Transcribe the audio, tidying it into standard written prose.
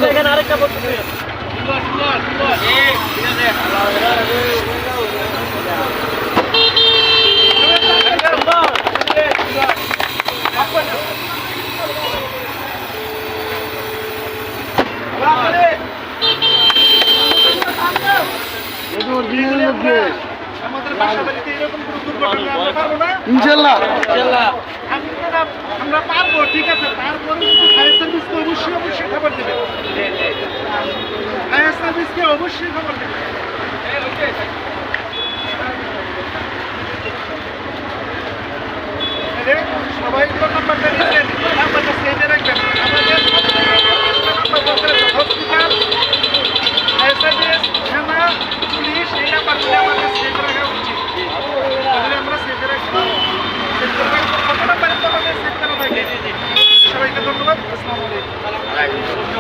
দেখেন আরেকটা পড়তেছে। আমাদের বাসাবাড়িতে এরকম কোনো দুর্ঘটনা আমরা পারবো না ইনশাল্লাহ আমরা পারবো, ঠিক আছে। তারপরে কিন্তু ফায়ার সার্ভিসকে অবশ্যই খবর দেবে, ফায়ার সার্ভিসকে অবশ্যই খবর দেবে। সবাই তো নাম্বারটা নিচ্ছেন, নাম্বারটা সেভে রাখবেন। আমাদের হসপিটাল, ফায়ার সার্ভিস, থানা, পুলিশ, এই নাম্বারগুলো আমাদের সেভ রাখা উচিত। তাহলে আমরা সেভে রাখবো। কত নাম্বারে তো আমাদের সেভ করা থাকে। সবাইকে ধন্যবাদ। আসসালামু আলাইকুম।